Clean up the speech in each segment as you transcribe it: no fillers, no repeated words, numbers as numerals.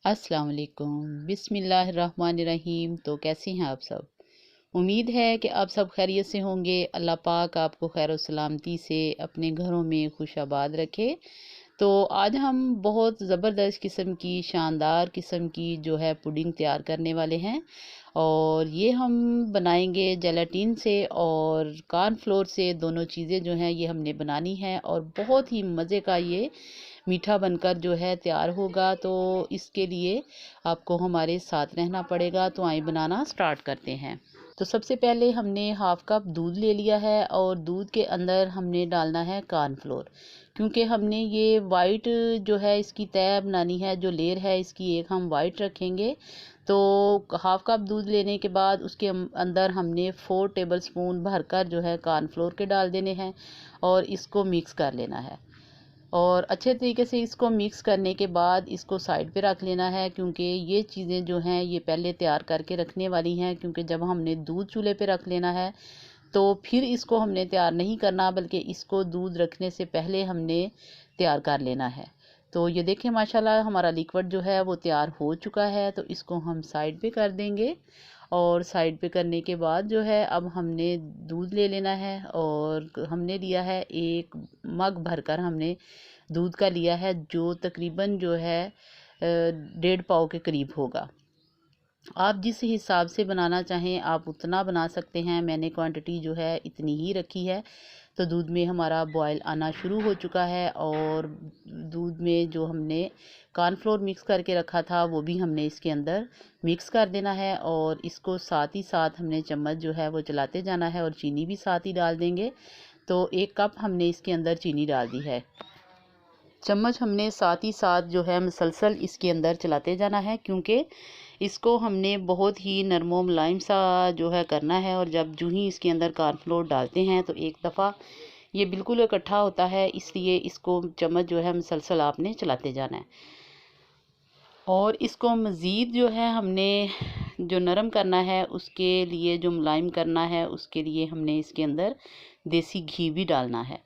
अस्सलाम वालेकुम बिस्मिल्लाहिर्रहमानिर्रहीम। तो कैसे हैं आप सब? उम्मीद है कि आप सब खैरियत से होंगे। अल्लाह पाक आपको खैर और सलामती से अपने घरों में खुशाबाद रखे। तो आज हम बहुत ज़बरदस्त किस्म की शानदार किस्म की जो है पुडिंग तैयार करने वाले हैं और ये हम बनाएंगे जेलाटिन से और कॉर्नफ्लोर से। दोनों चीज़ें जो हैं ये हमने बनानी है और बहुत ही मज़े का ये मीठा बनकर जो है तैयार होगा। तो इसके लिए आपको हमारे साथ रहना पड़ेगा। तो आइए बनाना स्टार्ट करते हैं। तो सबसे पहले हमने हाफ कप दूध ले लिया है और दूध के अंदर हमने डालना है कॉर्नफ्लोर, क्योंकि हमने ये वाइट जो है इसकी तय बनानी है, जो लेयर है इसकी एक हम वाइट रखेंगे। तो हाफ कप दूध लेने के बाद उसके अंदर हमने 4 टेबलस्पून भरकर जो है कॉर्नफ्लोर के डाल देने हैं और इसको मिक्स कर लेना है। और अच्छे तरीके से इसको मिक्स करने के बाद इसको साइड पे रख लेना है, क्योंकि ये चीज़ें जो हैं ये पहले तैयार करके रखने वाली हैं। क्योंकि जब हमने दूध चूल्हे पे रख लेना है तो फिर इसको हमने तैयार नहीं करना, बल्कि इसको दूध रखने से पहले हमने तैयार कर लेना है। तो ये देखें माशाल्लाह हमारा लिक्विड जो है वो तैयार हो चुका है। तो इसको हम साइड पे कर देंगे और साइड पे करने के बाद जो है अब हमने दूध ले लेना है और हमने लिया है 1 मग भरकर हमने दूध का लिया है, जो तकरीबन जो है 1.5 पाव के करीब होगा। आप जिस हिसाब से बनाना चाहें आप उतना बना सकते हैं। मैंने क्वांटिटी जो है इतनी ही रखी है। तो दूध में हमारा बॉयल आना शुरू हो चुका है और दूध में जो हमने कॉर्नफ्लोर मिक्स करके रखा था वो भी हमने इसके अंदर मिक्स कर देना है और इसको साथ ही साथ हमने चम्मच जो है वो चलाते जाना है और चीनी भी साथ ही डाल देंगे। तो 1 कप हमने इसके अंदर चीनी डाल दी है। चम्मच हमने साथ ही साथ जो है मुसलसल इसके अंदर चलाते जाना है, क्योंकि इसको हमने बहुत ही नरमो मुलायम सा जो है करना है। और जब जूं ही इसके अंदर कॉर्नफ्लोर डालते हैं तो एक दफ़ा ये बिल्कुल इकट्ठा होता है, इसलिए इसको चम्मच जो है मुसलसल आपने चलाते जाना है। और इसको मज़ीद जो है हमने जो नरम करना है उसके लिए, जो मुलायम करना है उसके लिए हमने इसके अंदर देसी घी भी डालना है।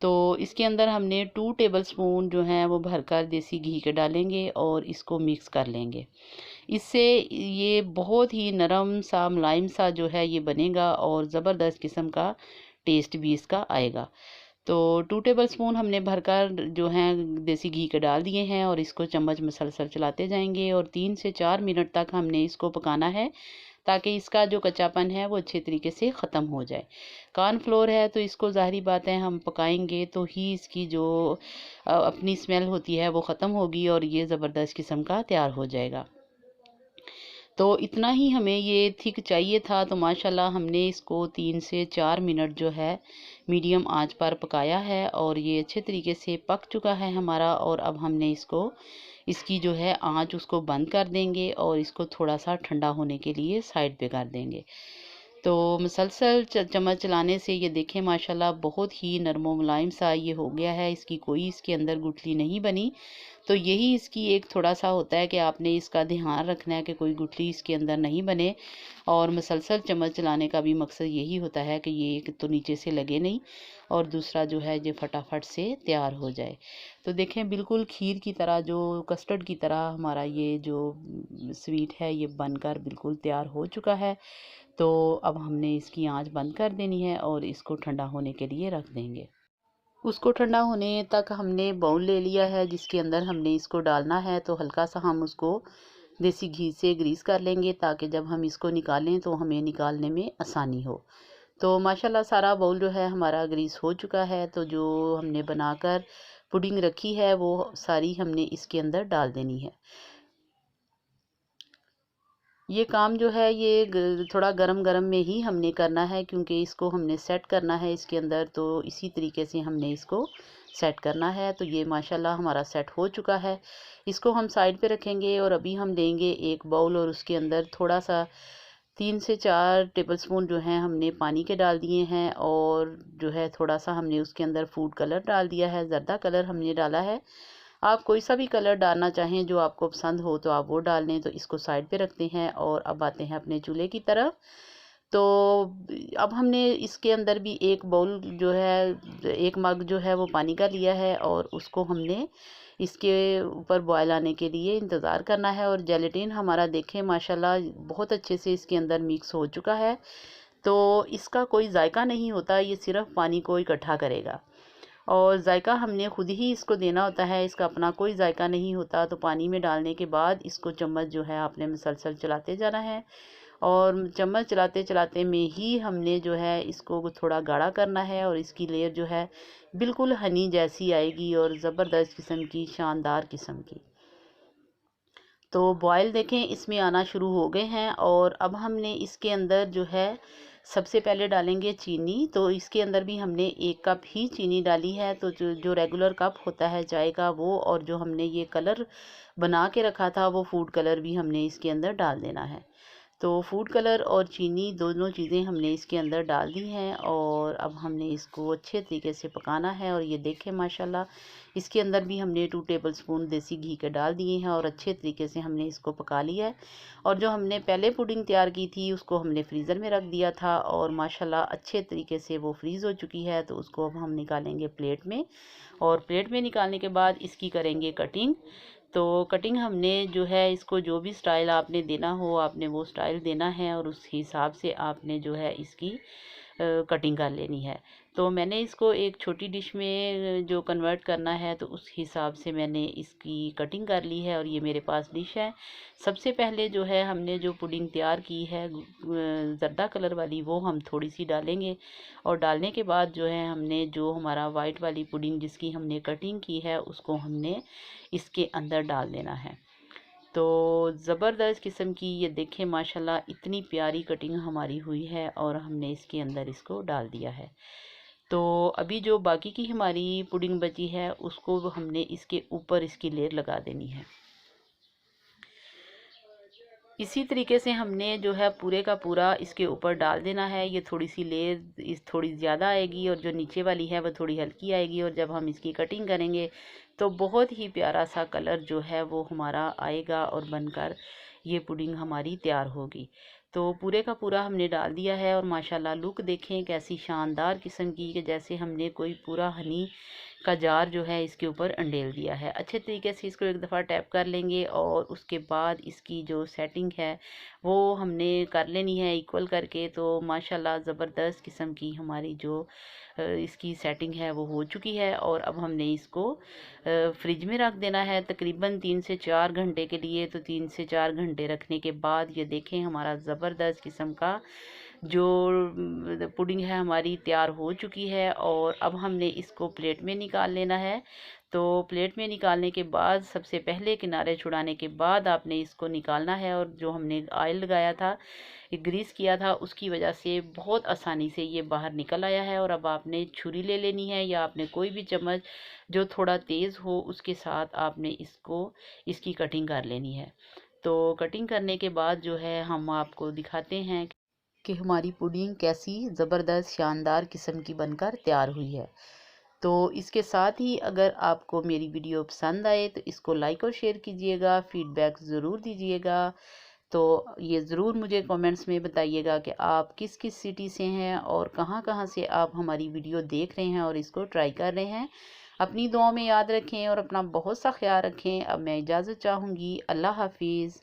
तो इसके अंदर हमने 2 टेबलस्पून जो हैं वो भरकर देसी घी के डालेंगे और इसको मिक्स कर लेंगे। इससे ये बहुत ही नरम सा मुलायम सा जो है ये बनेगा और ज़बरदस्त किस्म का टेस्ट भी इसका आएगा। तो 2 टेबलस्पून हमने भरकर जो हैं देसी घी के डाल दिए हैं और इसको चम्मच मुसलसल चलाते जाएंगे और 3 से 4 मिनट तक हमने इसको पकाना है, ताकि इसका जो कच्चापन है वो अच्छे तरीके से ख़त्म हो जाए। कॉर्नफ्लोर है तो इसको ज़ाहिरी बात है हम पकाएंगे तो ही इसकी जो अपनी स्मेल होती है वो ख़त्म होगी और ये ज़बरदस्त किस्म का तैयार हो जाएगा। तो इतना ही हमें ये थिक चाहिए था। तो माशाल्लाह हमने इसको 3 से 4 मिनट जो है मीडियम आंच पर पकाया है और ये अच्छे तरीके से पक चुका है हमारा। और अब हमने इसको इसकी जो है आंच उसको बंद कर देंगे और इसको थोड़ा सा ठंडा होने के लिए साइड पे कर देंगे। तो मुसलसल चम्मच चलाने से ये देखें माशाल्लाह बहुत ही नरमो मुलायम सा ये हो गया है। इसकी कोई इसके अंदर गुठली नहीं बनी। तो यही इसकी एक थोड़ा सा होता है कि आपने इसका ध्यान रखना है कि कोई गुठली इसके अंदर नहीं बने। और मुसलसल चम्मच चलाने का भी मकसद यही होता है कि ये एक तो नीचे से लगे नहीं और दूसरा जो है ये फटाफट से तैयार हो जाए। तो देखें बिल्कुल खीर की तरह, जो कस्टर्ड की तरह हमारा ये जो स्वीट है ये बनकर बिल्कुल तैयार हो चुका है। तो अब हमने इसकी आंच बंद कर देनी है और इसको ठंडा होने के लिए रख देंगे। उसको ठंडा होने तक हमने बाउल ले लिया है जिसके अंदर हमने इसको डालना है। तो हल्का सा हम उसको देसी घी से ग्रीस कर लेंगे, ताकि जब हम इसको निकालें तो हमें निकालने में आसानी हो। तो माशाल्लाह सारा बाउल जो है हमारा ग्रीस हो चुका है। तो जो हमने बनाकर पुडिंग रखी है वो सारी हमने इसके अंदर डाल देनी है। ये काम जो है ये थोड़ा गरम गरम में ही हमने करना है, क्योंकि इसको हमने सेट करना है इसके अंदर। तो इसी तरीके से हमने इसको सेट करना है। तो ये माशाल्लाह हमारा सेट हो चुका है। इसको हम साइड पे रखेंगे और अभी हम लेंगे एक बाउल और उसके अंदर थोड़ा सा 3 से 4 टेबलस्पून जो हैं हमने पानी के डाल दिए हैं और जो है थोड़ा सा हमने उसके अंदर फूड कलर डाल दिया है, ज़र्दा कलर हमने डाला है। आप कोई सा भी कलर डालना चाहें जो आपको पसंद हो तो आप वो डाल लें। तो इसको साइड पे रखते हैं और अब आते हैं अपने चूल्हे की तरफ। तो अब हमने इसके अंदर भी एक बाउल जो है, एक मग जो है वो पानी का लिया है और उसको हमने इसके ऊपर बॉयल आने के लिए इंतज़ार करना है। और जेलेटिन हमारा देखें माशाल्लाह बहुत अच्छे से इसके अंदर मिक्स हो चुका है। तो इसका कोई जायका नहीं होता, ये सिर्फ पानी को इकट्ठा करेगा और जायका हमने खुद ही इसको देना होता है, इसका अपना कोई जायका नहीं होता। तो पानी में डालने के बाद इसको चम्मच जो है आपने मुसलसल चलाते जाना है और चम्मच चलाते चलाते में ही हमने जो है इसको थोड़ा गाढ़ा करना है और इसकी लेयर जो है बिल्कुल हनी जैसी आएगी और ज़बरदस्त किस्म की, शानदार किस्म की। तो बॉयल देखें इसमें आना शुरू हो गए हैं और अब हमने इसके अंदर जो है सबसे पहले डालेंगे चीनी। तो इसके अंदर भी हमने 1 कप ही चीनी डाली है। तो जो रेगुलर कप होता है चाय का वो, और जो हमने ये कलर बना के रखा था वो फूड कलर भी हमने इसके अंदर डाल देना है। तो फूड कलर और चीनी दोनों चीज़ें हमने इसके अंदर डाल दी हैं और अब हमने इसको अच्छे तरीके से पकाना है। और ये देखें माशाल्लाह इसके अंदर भी हमने 2 टेबलस्पून देसी घी के डाल दिए हैं और अच्छे तरीके से हमने इसको पका लिया है। और जो हमने पहले पुडिंग तैयार की थी उसको हमने फ्रीज़र में रख दिया था और माशाल्लाह अच्छे तरीके से वो फ्रीज़ हो चुकी है। तो उसको अब हम निकालेंगे प्लेट में और प्लेट में निकालने के बाद इसकी करेंगे कटिंग। तो कटिंग हमने जो है इसको जो भी स्टाइल आपने देना हो आपने वो स्टाइल देना है और उस हिसाब से आपने जो है इसकी कटिंग कर लेनी है। तो मैंने इसको एक छोटी डिश में जो कन्वर्ट करना है तो उस हिसाब से मैंने इसकी कटिंग कर ली है और ये मेरे पास डिश है। सबसे पहले जो है हमने जो पुडिंग तैयार की है ज़र्दा कलर वाली वो हम थोड़ी सी डालेंगे और डालने के बाद जो है हमने जो हमारा वाइट वाली पुडिंग जिसकी हमने कटिंग की है उसको हमने इसके अंदर डाल देना है। तो ज़बरदस्त किस्म की ये देखें माशाल्लाह इतनी प्यारी कटिंग हमारी हुई है और हमने इसके अंदर इसको डाल दिया है। तो अभी जो बाकी की हमारी पुडिंग बची है उसको हमने इसके ऊपर इसकी लेयर लगा देनी है। इसी तरीके से हमने जो है पूरे का पूरा इसके ऊपर डाल देना है। ये थोड़ी सी लेयर इस थोड़ी ज़्यादा आएगी और जो नीचे वाली है वो थोड़ी हल्की आएगी और जब हम इसकी कटिंग करेंगे तो बहुत ही प्यारा सा कलर जो है वो हमारा आएगा और बनकर ये पुडिंग हमारी तैयार होगी। तो पूरे का पूरा हमने डाल दिया है और माशाल्लाह लुक देखें कैसी शानदार किस्म की, कि जैसे हमने कोई पूरा हनी का जार जो है इसके ऊपर अंडेल दिया है। अच्छे तरीके से इसको एक दफ़ा टैप कर लेंगे और उसके बाद इसकी जो सेटिंग है वो हमने कर लेनी है इक्वल करके। तो माशाल्लाह ज़बरदस्त किस्म की हमारी जो इसकी सेटिंग है वो हो चुकी है और अब हमने इसको फ्रिज में रख देना है तकरीबन 3 से 4 घंटे के लिए। तो 3 से 4 घंटे रखने के बाद ये देखें हमारा ज़बरदस्त किस्म का जो पुडिंग है हमारी तैयार हो चुकी है और अब हमने इसको प्लेट में निकाल लेना है। तो प्लेट में निकालने के बाद सबसे पहले किनारे छुड़ाने के बाद आपने इसको निकालना है और जो हमने ऑयल लगाया था ग्रीस किया था उसकी वजह से बहुत आसानी से ये बाहर निकल आया है। और अब आपने छुरी ले लेनी है या आपने कोई भी चम्मच जो थोड़ा तेज़ हो उसके साथ आपने इसकी कटिंग कर लेनी है। तो कटिंग करने के बाद जो है हम आपको दिखाते हैं कि हमारी पुडिंग कैसी ज़बरदस्त शानदार किस्म की बनकर तैयार हुई है। तो इसके साथ ही अगर आपको मेरी वीडियो पसंद आए तो इसको लाइक और शेयर कीजिएगा, फीडबैक ज़रूर दीजिएगा। तो ये ज़रूर मुझे कमेंट्स में बताइएगा कि आप किस किस सिटी से हैं और कहाँ कहाँ से आप हमारी वीडियो देख रहे हैं और इसको ट्राई कर रहे हैं। अपनी दुआओं में याद रखें और अपना बहुत सा ख्याल रखें। अब मैं इजाज़त चाहूँगी। अल्लाह हाफिज़।